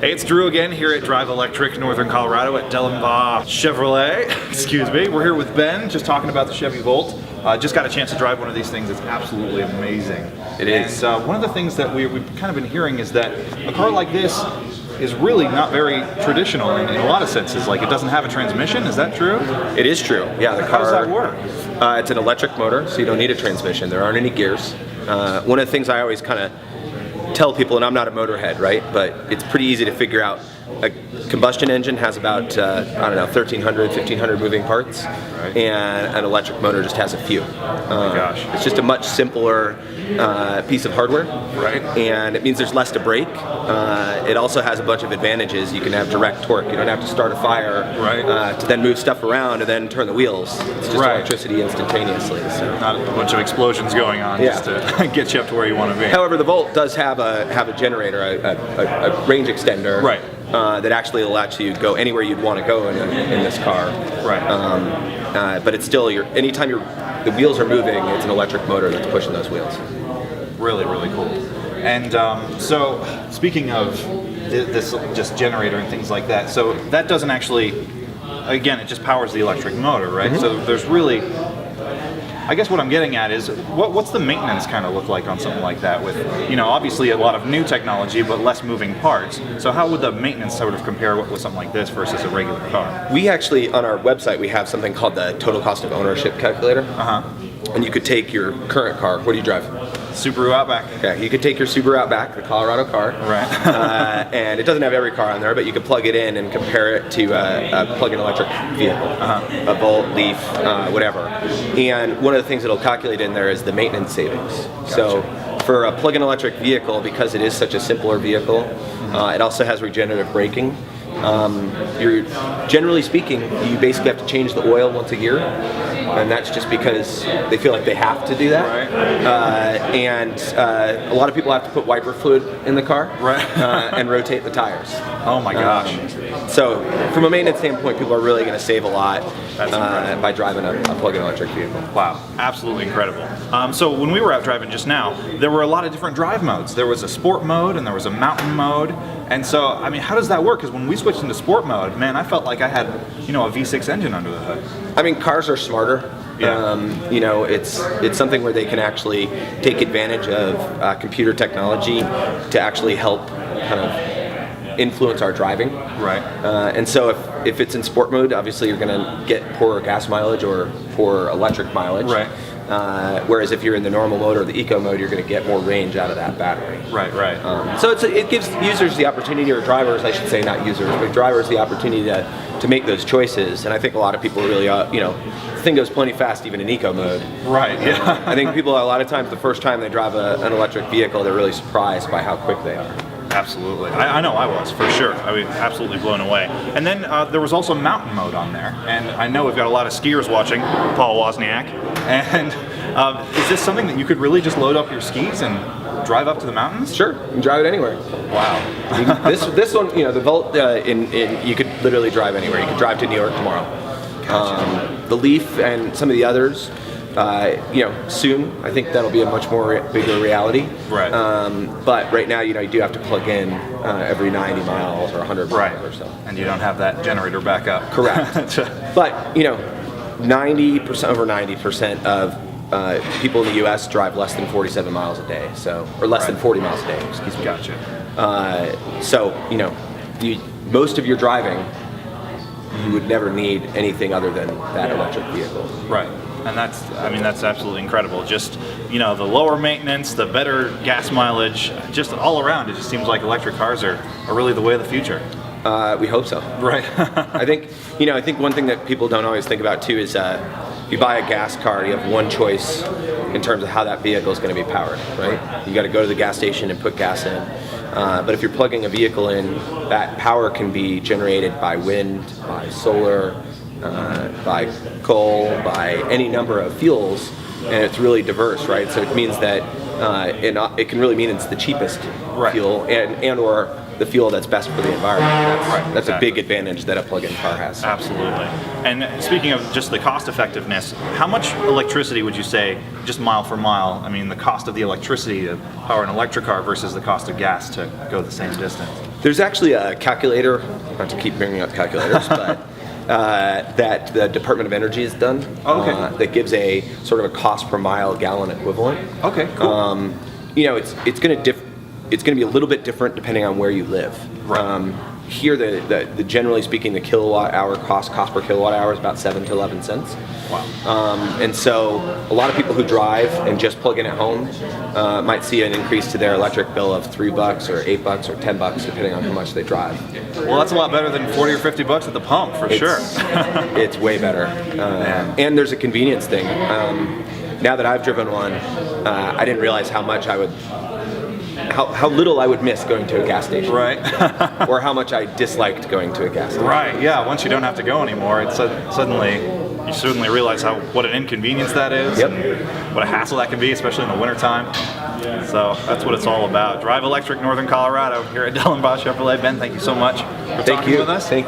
Hey, it's Drew again here at Drive Electric, Northern Colorado at Dellenbach Chevrolet. Excuse me. We're here with Ben, just talking about the Chevy Volt. Just got a chance to drive one of these things. It's absolutely amazing. It is. And one of the things that we've kind of been hearing is that a car like this is really not very traditional in a lot of senses. Like, it doesn't have a transmission. Is that true? It is true. Yeah, the car. How does that work? It's an electric motor, so you don't need a transmission. There aren't any gears. One of the things I always kind of tell people, and I'm not a motorhead, right? But it's pretty easy to figure out. A combustion engine has about, 1,300, 1,500 moving parts, right. And an electric motor just has a few. Oh my gosh. It's just a much simpler piece of hardware, right? And it means there's less to break. It also has a bunch of advantages. You can have direct torque. You don't have to start a fire, right. To then move stuff around and then turn the wheels. It's just electricity instantaneously. So. Not a bunch of explosions going on just to get you up to where you want to be. However, the Volt does have a generator, a range extender, right. That actually allows you to go anywhere you'd want to go in this car. Right. But it's still, anytime the wheels are moving, it's an electric motor that's pushing those wheels. Really, really cool. And so, speaking of this just generator and things like that, so that doesn't actually, again, it just powers the electric motor, right? Mm-hmm. So there's really, I guess what I'm getting at is, what's the maintenance kind of look like on something like that with, obviously a lot of new technology, but less moving parts. So how would the maintenance sort of compare with something like this versus a regular car? We actually, on our website, we have something called the total cost of ownership calculator. And you could take your current car. What do you drive? Subaru Outback. Okay, you could take your Subaru Outback, the Colorado car. Right. And it doesn't have every car on there, but you can plug it in and compare it to a plug-in electric vehicle, a Volt, Leaf, whatever. And one of the things it'll calculate in there is the maintenance savings. Gotcha. So for a plug-in electric vehicle, because it is such a simpler vehicle, it also has regenerative braking. Generally speaking, you basically have to change the oil once a year, and that's just because they feel like they have to do that. Right. And a lot of people have to put wiper fluid in the car, right. And rotate the tires. Oh my gosh. So from a maintenance standpoint, people are really going to save a lot by driving a plug-in electric vehicle. Wow, absolutely incredible. So when we were out driving just now, there were a lot of different drive modes. There was a sport mode and there was a mountain mode. And so, I mean, how does that work? Because when we switched into sport mode, man, I felt like I had, a V6 engine under the hood. I mean, cars are smarter. Yeah. It's something where they can actually take advantage of computer technology to actually help kind of influence our driving. Right. And so if it's in sport mode, obviously you're going to get poorer gas mileage or poorer electric mileage. Right. Whereas if you're in the normal mode or the eco mode, you're going to get more range out of that battery. Right. So it gives users the opportunity, or drivers, I should say, not users, but drivers the opportunity to make those choices. And I think a lot of people really, the thing goes plenty fast even in eco mode. Right. Yeah. I think people a lot of times the first time they drive an electric vehicle, they're really surprised by how quick they are. Absolutely. I know I was, for sure. I mean, absolutely blown away. And then there was also mountain mode on there. And I know we've got a lot of skiers watching, Paul Wozniak. And is this something that you could really just load up your skis and drive up to the mountains? Sure, you can drive it anywhere. Wow. This one, the Volt, you could literally drive anywhere. You could drive to New York tomorrow. Gotcha. The Leaf and some of the others, soon, I think that'll be a much more bigger reality. Right. But right now, you do have to plug in every 90 miles or 100 miles or so. And you don't have that generator back up. Correct. But, 90%, over 90% of people in the U.S. drive less than 47 miles a day, or less than 40 miles a day, excuse me. Gotcha. So, most of your driving, you would never need anything other than that electric vehicle. Right. And that's absolutely incredible. Just, the lower maintenance, the better gas mileage, just all around, it just seems like electric cars are really the way of the future. We hope so. Right. I think one thing that people don't always think about too is if you buy a gas car, you have one choice in terms of how that vehicle is going to be powered, right? You got to go to the gas station and put gas in. But if you're plugging a vehicle in, that power can be generated by wind, by solar, by coal, by any number of fuels, and it's really diverse, right? So it means that it can really mean it's the cheapest fuel and or the fuel that's best for the environment. That's a big advantage that a plug-in car has. Absolutely. And speaking of just the cost effectiveness, how much electricity would you say, just mile for mile, I mean the cost of the electricity to power an electric car versus the cost of gas to go the same distance? There's actually a calculator, not to keep bringing up calculators, but that the Department of Energy has done. Okay. That gives a sort of a cost per mile gallon equivalent. Okay, cool. It's going to be a little bit different depending on where you live. Right. Here, the generally speaking, the kilowatt hour cost per kilowatt hour is about 7 to 11 cents. Wow. And so a lot of people who drive and just plug in at home might see an increase to their electric bill of $3 or $8 or $10, depending on how much they drive. Well, that's a lot better than 40 or 50 bucks at the pump, for sure. It's way better. And there's a convenience thing. Now that I've driven one, I didn't realize how much how little I would miss going to a gas station. Right. Or how much I disliked going to a gas station. Right, yeah. Once you don't have to go anymore, it's you suddenly realize what an inconvenience that is. Yep. And what a hassle that can be, especially in the wintertime. So that's what it's all about. Drive electric Northern Colorado here at Dellenbach Chevrolet. Ben, thank you so much for talking with us. Thank you.